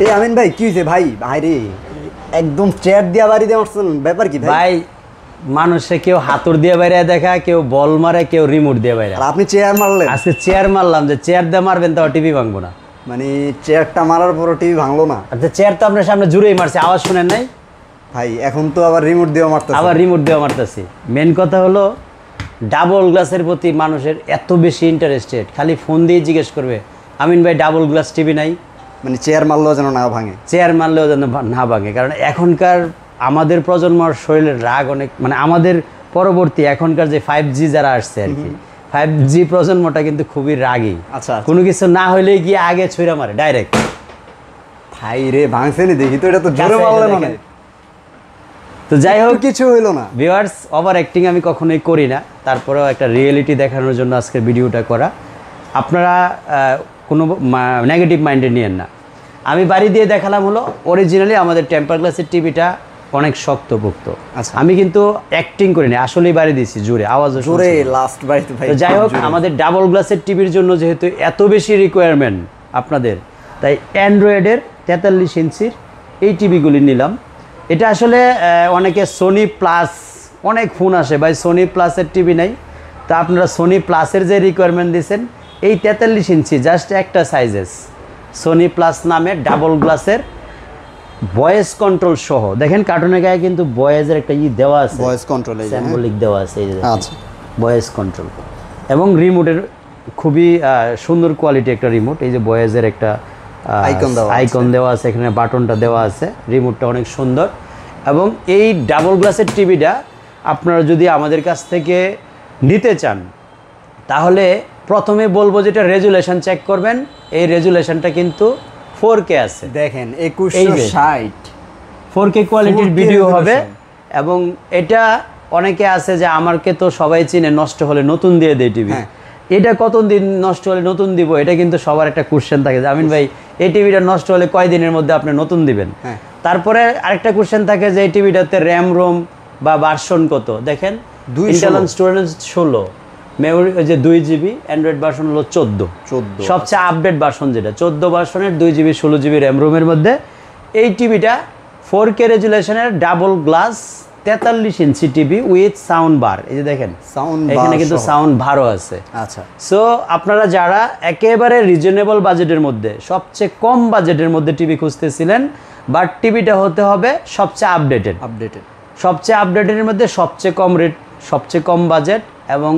এই আমিন ভাই কি হয়েছে ভাই? ভাই রে একদম চেয়ার দিয়া বাড়ি দিয়ে মারছেন, ব্যাপার কি ভাই? ভাই মানুষে কেউ হাতুর দিয়ে বাইরে দেখা, কেউ বল মারে, কেউ রিমোট দিয়ে বাইরে। আর আপনি চেয়ার মারলেন? আজকে চেয়ার মারলাম, যে চেয়ার দিয়ে মারবেন তাও টিভি ভাঙবো না। মানে চেয়ারটা মারার পরও টিভি ভাঙলো না? আচ্ছা চেয়ার তো আপনার সামনে জুড়েই মারছে, আওয়াজ শুনেন নাই? ভাই এখন তো আবার রিমোট দিয়ে মারতেছে। আবার রিমোট দিয়ে মারতেছি। মেন কথা হলো ডাবল গ্লাসের প্রতি মানুষের এত বেশি ইন্টারেস্টেড, খালি ফোন দিয়ে জিজ্ঞেস করবে আমিন ভাই ডাবল গ্লাস টিভি নাই? মানে চেয়ার মারলেও যেন না ভাঙে। চেয়ার মারলেও যেন না ভাঙে, কারণ এখনকার আমাদের প্রজন্মর শরীরের রাগ অনেক, মানে আমাদের পরবর্তী এখনকার যে 5G যারা আসছে আর কি, 5G প্রজন্মটা কিন্তু খুবই রাগী। আচ্ছা কোনো কিছু না হলে গিয়ে আগে ছুঁড়া মারে ডাইরেক্ট। ভাই রে ভাঙছেনি দেখি তো, এটা তো জোরে মারলেন না। তো যাই হোক কিছু হইলো না। ভিউয়ার্স, ওভার অ্যাক্টিং আমি কখনোই করি না, তারপরেও একটা রিয়েলিটি দেখানোর জন্য আজকের ভিডিওটা করা। আপনারা কোনো নেগেটিভ মাইন্ডে নিয়েন না। আমি বাড়ি দিয়ে দেখালাম হলো অরিজিনালি আমাদের টেম্পার গ্লাসের টিভিটা অনেক শক্তপোক্ত। আচ্ছা আমি কিন্তু অ্যাক্টিং করিনি, আসলেই বাড়ি দিয়েছি জোরে, আওয়াজ জোরে লাস্ট বাড়িতে ভাই। তো যাই হোক, আমাদের ডাবল গ্লাসের টিভির জন্য যেহেতু এত বেশি রিকোয়ারমেন্ট আপনাদের, তাই অ্যান্ড্রয়েডের 43 ইঞ্চির এই টিভিগুলি নিলাম। এটা আসলে অনেকে সোনি প্লাস, অনেক ফোন আসে ভাই সোনি প্লাসের টিভি নাই, তো আপনারা সোনি প্লাসের যে রিকোয়ারমেন্ট দিয়েছেন এই 43 ইঞ্চি জাস্ট একটা সাইজেস সোনি প্লাস নামে ডাবল গ্লাসের ভয়েস কন্ট্রোল সহ। দেখেন কার্টুনের গায়ে কিন্তু ভয়েসের একটা দেওয়া আছে, ভয়েস কন্ট্রোল সিম্বলিক দেওয়া আছে, এই যে আচ্ছা ভয়েস কন্ট্রোল। এবং রিমোটের খুবই সুন্দর কোয়ালিটি একটা রিমোট, এই যে ভয়েসের একটা আইকন দেওয়া আছে, এখানে বাটনটা দেওয়া আছে, রিমোটটা অনেক সুন্দর। এবং এই ডাবল গ্লাসের টিভিটা আপনারা যদি আমাদের কাছ থেকে নিতে চান তাহলে প্রথমে বলবো যেটা রেজুলেশন চেক করবেন। এই রেজুলেশনটা কিন্তু 4K আছে, দেখেন 2160 4K কোয়ালিটির ভিডিও হবে। এবং এটা অনেকে আছে যে আমাকে তো সবাই চিনে, নষ্ট হলে নতুন দিয়ে দেয় টিভি, এটা কতদিন নষ্ট হলে নতুন দিব, এটা কিন্তু সবার একটা কোশ্চেন থাকে যে আমিন ভাই এই টিভিটা নষ্ট হলে কয় দিনের মধ্যে আপনি নতুন দিবেন। তারপরে আরেকটা কোশ্চেন থাকে যে এই টিভিটাতে র্যাম রোম বা ভার্সন কত। দেখেন ইন্টারনাল স্টোরেজ 16, মেমোরি যে 2GB, অ্যান্ড্রয়েড ভার্সন হলো 14, সবচেয়ে আপডেট ভার্সন যেটা 14 ভার্সনের 2GB 16GB র্যাম রোমের মধ্যে এই টিভিটা 4K রেজুলেশনের double glass 43 inch TV with sound bar. এই যে দেখেন এখানে কিন্তু সাউন্ড বারও আছে। আচ্ছা, সো আপনারা যারা একেবারে রিজনেবল বাজেটের মধ্যে, সবচেয়ে কম বাজেটের মধ্যে টিভি খুঁজতেছিলেন, বাট টিভিটা হতে হবে সবচেয়ে আপডেটেড, সবচেয়ে আপডেটের মধ্যে সবচেয়ে কম রেট, সবচেয়ে কম বাজেট, এবং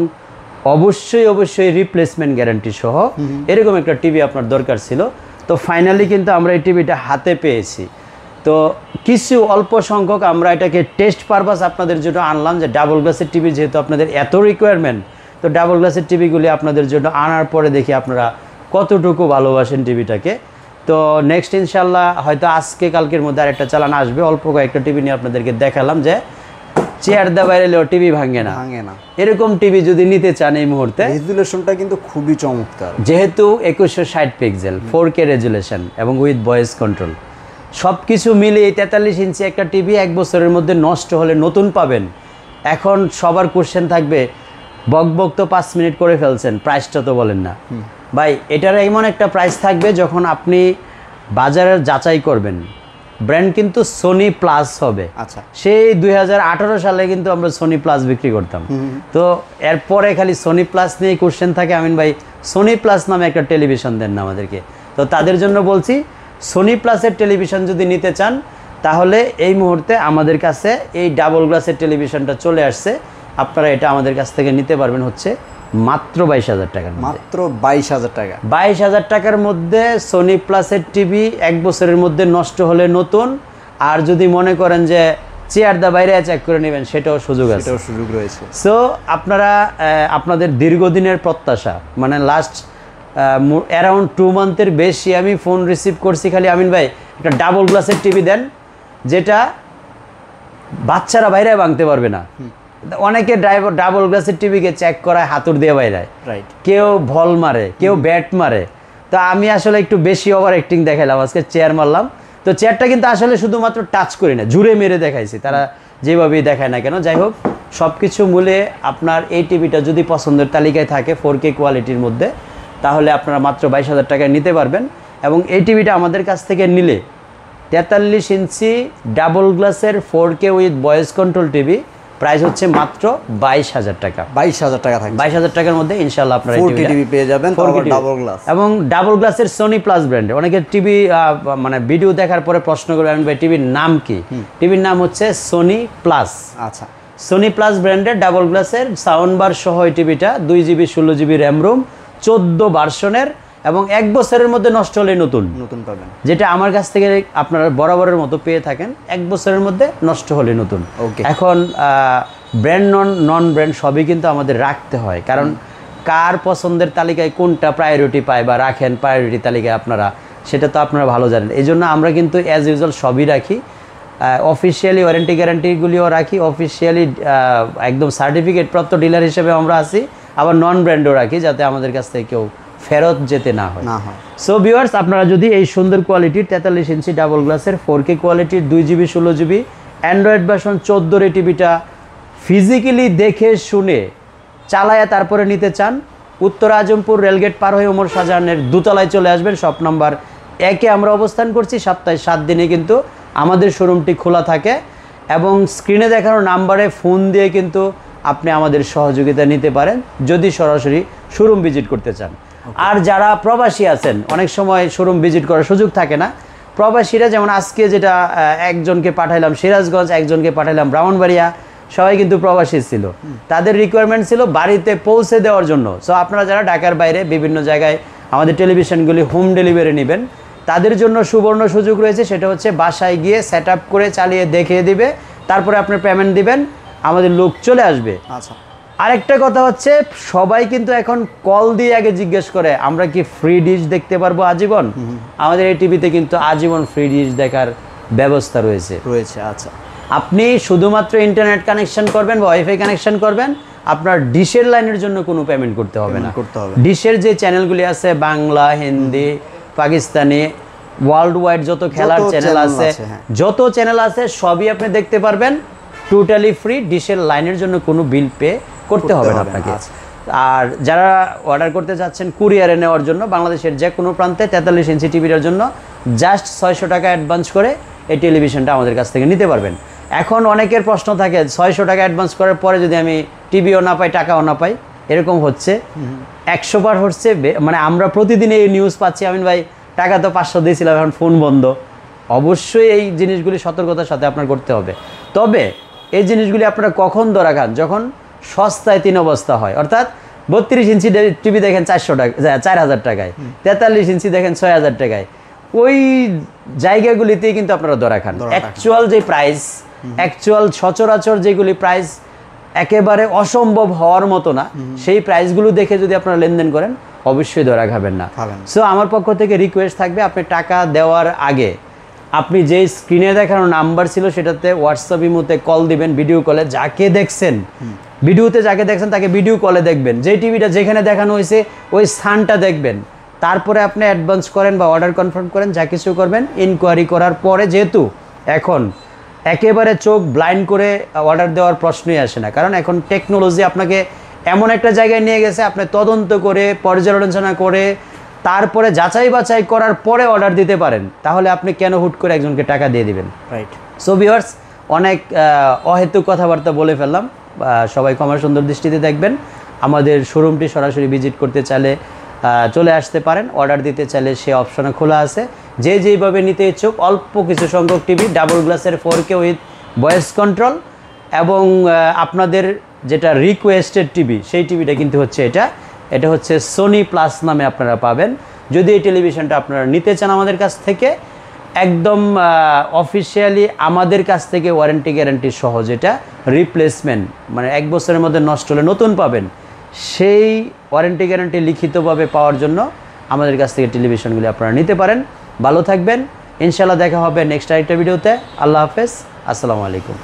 অবশ্যই রিপ্লেসমেন্ট গ্যারান্টি সহ এরকম একটা টিভি আপনার দরকার ছিল। তো ফাইনালি কিন্তু আমরা এই টিভিটা হাতে পেয়েছি। তো কিছু অল্প সংখ্যক আমরা এটাকে টেস্ট পারপাস আপনাদের জন্য আনলাম, যে ডাবল গ্লাসের টিভি যেহেতু আপনাদের এত রিকোয়ারমেন্ট, তো ডাবল গ্লাসের টিভিগুলি আপনাদের জন্য আনার পরে দেখি আপনারা কতটুকু ভালোবাসেন টিভিটাকে। তো নেক্সট ইনশাল্লাহ হয়তো আজকে কালকের মধ্যে আরেকটা চালান আসবে। অল্প কয়েকটা টিভি নিয়ে আপনাদেরকে দেখালাম যে চেয়ার দা বাইরেলেও টিভি ভাঙে না। এরকম টিভি যদি নিতে চান এই মুহূর্তে, রেজুলেশনটা কিন্তু খুবই চমৎকার, যেহেতু 2160 পিক্সেল 4K রেজুলেশন এবং উইথ ভয়েস কন্ট্রোল সব কিছু মিলিয়ে 43 ইঞ্চি একটা টিভি 1 বছরের মধ্যে নষ্ট হলে নতুন পাবেন। এখন সবার কোশ্চেন থাকবে বক তো 5 মিনিট করে ফেলছেন, প্রাইসটা তো বলেন না। ভাই এটার এমন একটা প্রাইস থাকবে যখন আপনি বাজারের যাচাই করবেন, ব্র্যান্ড কিন্তু সোনি প্লাস হবে। আচ্ছা, সেই 2018 সালে কিন্তু আমরা সোনি প্লাস বিক্রি করতাম। তো এরপরে খালি সোনি প্লাস নিয়ে কোশ্চেন থাকে আমিন ভাই সোনি প্লাস নামে একটা টেলিভিশন দেন না আমাদেরকে। তো তাদের জন্য বলছি সোনি প্লাসের টেলিভিশন যদি নিতে চান তাহলে এই মুহূর্তে আমাদের কাছে এই ডাবল গ্লাসের টেলিভিশনটা চলে আসছে। আপনারা এটা আমাদের কাছ থেকে নিতে পারবেন হচ্ছে মাত্র 22,000 টাকার, মাত্র 22,000 টাকা। 22,000 টাকার মধ্যে সোনি প্লাসের টিভি 1 বছরের মধ্যে নষ্ট হলে নতুন। আর যদি মনে করেন যে চেয়ার দা বাইরে চেক করে নেবেন, সেটাও সুযোগ আছে, সেটাও সুযোগ রয়েছে। সো আপনারা আপনাদের দীর্ঘদিনের প্রত্যাশা, মানে লাস্ট অ্যারাউন্ড 2 মান্থের বেশি আমি ফোন রিসিভ করছি খালি আমিন ভাই একটা ডাবল গ্লাসের টিভি দেন যেটা বাচ্চারা বাইরে ভাঙতে পারবে না। অনেকে ডাবল গ্লাসের টিভিকে চেক করায় হাতুড় দিয়ে বাইরায়, কেউ ভল মারে, কেউ ব্যাট মারে। তো আমি আসলে একটু বেশি ওভার অ্যাক্টিং দেখাইলাম, আজকে চেয়ার মারলাম। তো চেয়ারটা কিন্তু আসলে শুধুমাত্র টাচ করি না, জুড়ে মেরে দেখাইছি, তারা যেভাবেই দেখায় না কেন। যাই হোক, সব কিছু মূলে আপনার এই টিভিটা যদি পছন্দের তালিকায় থাকে 4K কোয়ালিটির মধ্যে, তাহলে আপনারা মাত্র 22,000 টাকায় নিতে পারবেন। এবং এই টিভিটা আমাদের কাছ থেকে নিলে 43 ইঞ্চি ডাবল গ্লাসের 4K with voice control TV price হচ্ছে মাত্র 22,000 টাকা। 22,000 টাকা থাকবে। 22,000 টাকার মধ্যে ইনশাআল্লাহ আপনারা 4K টিভি পেয়ে যাবেন, ডাবল গ্লাস এবং ডাবল গ্লাসের সোনি প্লাস ব্র্যান্ডে। অনেকে টিভি মানে ভিডিও দেখার পরে প্রশ্ন করবে আমি ভাই টিভির নাম কি? টিভির নাম হচ্ছে সোনি প্লাস। আচ্ছা, সোনি প্লাস ব্র্যান্ডের ডাবল গ্লাসের সাউন্ড বার সহ এই টিভিটা 2GB 16GB র্যাম রোম 14 ভার্সনের এবং 1 বছরের মধ্যে নষ্ট হলে নতুন পাবেন, যেটা আমার কাছ থেকে আপনারা বরাবরের মতো পেয়ে থাকেন 1 বছরের মধ্যে নষ্ট হলে নতুন। এখন ব্র্যান্ড নন ব্র্যান্ড সবই কিন্তু আমাদের রাখতে হয়, কারণ কার পছন্দের তালিকায় কোনটা প্রায়োরিটি পায় বা রাখেন প্রায়োরিটি তালিকায় আপনারা, সেটা তো আপনারা ভালো জানেন। এই জন্য আমরা কিন্তু অ্যাজ ইউজুয়াল সবই রাখি, অফিসিয়ালি ওয়ারেন্টি গ্যারান্টিগুলিও রাখি, অফিসিয়ালি একদম সার্টিফিকেট প্রাপ্ত ডিলার হিসেবে আমরা আছি, আবার নন ব্র্যান্ডও রাখি, যাতে আমাদের কাছ থেকে কেউ ফেরত যেতে না হয়। সো ভিউয়ার্স, আপনারা যদি এই সুন্দর কোয়ালিটির 43 ইঞ্চি ডাবল গ্লাসের 4K কোয়ালিটির 2GB 16GB অ্যান্ড্রয়েড ভার্সন 14 এই টিভিটা ফিজিক্যালি দেখে শুনে চালায়া তারপরে নিতে চান, উত্তর আজমপুর রেলগেট পার হয়ে ওমর শাহজাহানের দোতলায় চলে আসবেন। শপ নাম্বার 1-এ আমরা অবস্থান করছি। সপ্তাহে 7 দিনে কিন্তু আমাদের শোরুমটি খোলা থাকে এবং স্ক্রিনে দেখানো নাম্বারে ফোন দিয়ে কিন্তু আপনি আমাদের সহযোগিতা নিতে পারেন যদি সরাসরি শোরুম ভিজিট করতে চান। আর যারা প্রবাসী আছেন, অনেক সময় শোরুম ভিজিট করার সুযোগ থাকে না, প্রবাসীরা যেমন আজকে যেটা একজনকে পাঠাইলাম সিরাজগঞ্জ, একজনকে পাঠাইলাম ব্রাহ্মণবাড়িয়া, সবাই কিন্তু প্রবাসী ছিল, তাদের রিকোয়ারমেন্ট ছিল বাড়িতে পৌঁছে দেওয়ার জন্য। সো আপনারা যারা ঢাকার বাইরে বিভিন্ন জায়গায় আমাদের টেলিভিশনগুলি হোম ডেলিভারি নেবেন, তাদের জন্য সুবর্ণ সুযোগ রয়েছে, সেটা হচ্ছে বাসায় গিয়ে সেট আপ করে চালিয়ে দেখিয়ে দিবে, তারপরে আপনার পেমেন্ট দিবেন, আমাদের লোক চলে আসবে। আচ্ছা, আরেকটা কথা হচ্ছে, সবাই কিন্তু এখন কল দিয়ে আগে জিজ্ঞেস করে আমরা কি ফ্রি ডিশ দেখতে পারবো আজীবন? আমাদের এই টিভিতে কিন্তু আজীবন ফ্রি ডিশ দেখার ব্যবস্থা রয়েছে। আচ্ছা, আপনি শুধুমাত্র ইন্টারনেট কানেকশন করবেন বা ওয়াইফাই কানেকশন করবেন, আপনার ডিশের লাইনের জন্য কোনো পেমেন্ট করতে হবে না। ডিশের যে চ্যানেলগুলি আছে, বাংলা, হিন্দি, পাকিস্তানি, ওয়ার্ল্ড ওয়াইড যত খেলার চ্যানেল আছে, যত চ্যানেল আছে সবই আপনি দেখতে পারবেন টোটালি ফ্রি। ডিশের লাইনের জন্য কোনো বিল পে করতে হবে না আপনাকে। আর যারা অর্ডার করতে চাচ্ছেন কুরিয়ারে নেওয়ার জন্য বাংলাদেশের যে কোনো প্রান্তে 43 ইঞ্চি টিভিটার জন্য জাস্ট 600 টাকা অ্যাডভান্স করে এই টেলিভিশনটা আমাদের কাছ থেকে নিতে পারবেন। এখন অনেকের প্রশ্ন থাকে 600 টাকা অ্যাডভান্স করার পরে যদি আমি টিভিও না পাই, টাকাও না পাই, এরকম হচ্ছে 100 বার হচ্ছে। মানে আমরা প্রতিদিন এই নিউজ পাচ্ছি, আমিন ভাই টাকা তো 500 দিয়েছিলাম, এখন ফোন বন্ধ। অবশ্যই এই জিনিসগুলি সতর্কতার সাথে আপনার করতে হবে। তবে এই জিনিসগুলি আপনারা কখন ধরা খান? যখন সস্তায় 3 অবস্থা হয়, অর্থাৎ 32 ইঞ্চি টিভি দেখেন 400 টাকা 4000 টাকায়, 43 ইঞ্চি দেখেন 6000 টাকায়, ওই জায়গাগুলিতেই কিন্তু আপনারা ধরা খান। অ্যাকচুয়াল যে প্রাইস, অ্যাকচুয়াল সচরাচর যেগুলি প্রাইস একেবারে অসম্ভব হওয়ার মতো না, সেই প্রাইসগুলো দেখে যদি আপনারা লেনদেন করেন অবশ্যই ধরা খাবেন না। সো আমার পক্ষ থেকে রিকোয়েস্ট থাকবে, আপনি টাকা দেওয়ার আগে আপনি যেই স্ক্রিনে দেখানো নাম্বার ছিল সেটাতে হোয়াটসঅ্যাপ ইমোতে কল দিবেন, ভিডিও কলে যাকে দেখছেন, ভিডিওতে যাকে দেখছেন তাকে ভিডিও কলে দেখবেন, যেই টিভিটা যেখানে দেখানো হয়েছে ওই স্থানটা দেখবেন, তারপরে আপনি অ্যাডভান্স করেন বা অর্ডার কনফার্ম করেন, যা কিছু করবেন ইনকোয়ারি করার পরে। যেহেতু এখন একেবারে চোখ ব্লাইন্ড করে অর্ডার দেওয়ার প্রশ্নই আসে না, কারণ এখন টেকনোলজি আপনাকে এমন একটা জায়গায় নিয়ে গেছে, আপনি তদন্ত করে পর্যালোচনা করে তারপরে যাচাই বাছাই করার পরে অর্ডার দিতে পারেন। তাহলে আপনি কেন হুট করে একজনকে টাকা দিয়ে দিবেন? রাইট। সো ভিউয়ার্স, অনেক অহেতুক কথাবার্তা বলে ফেললাম, সবাই ক্ষমার সুন্দর দৃষ্টিতে দেখবেন। আমাদের শোরুমটি সরাসরি ভিজিট করতে চাইলে চলে আসতে পারেন, অর্ডার দিতে চাইলে সে অপশনে খোলা আছে। যে যেইভাবে নিতে ইচ্ছুক, অল্প কিছু সংখ্যক টিভি ডাবল গ্লাসের 4K উইথ ভয়েস কন্ট্রোল এবং আপনাদের যেটা রিকোয়েস্টেড টিভি, সেই টিভিটা কিন্তু হচ্ছে এটা হচ্ছে সোনি প্লাস নামে আপনারা পাবেন। যদি এই টেলিভিশনটা আপনারা নিতে চান আমাদের কাছ থেকে, একদম অফিসিয়ালি আমাদের কাছ থেকে ওয়ারেন্টি গ্যারান্টি সহ, যেটা রিপ্লেসমেন্ট মানে 1 বছরের মধ্যে নষ্ট হলে নতুন পাবেন, সেই ওয়ারেন্টি গ্যারান্টি লিখিতভাবে পাওয়ার জন্য আমাদের কাছ থেকে টেলিভিশনগুলি আপনারা নিতে পারেন। ভালো থাকবেন, ইনশাআল্লাহ দেখা হবে নেক্সট আরেকটা ভিডিওতে। আল্লাহ হাফেজ, আসসালামু আলাইকুম।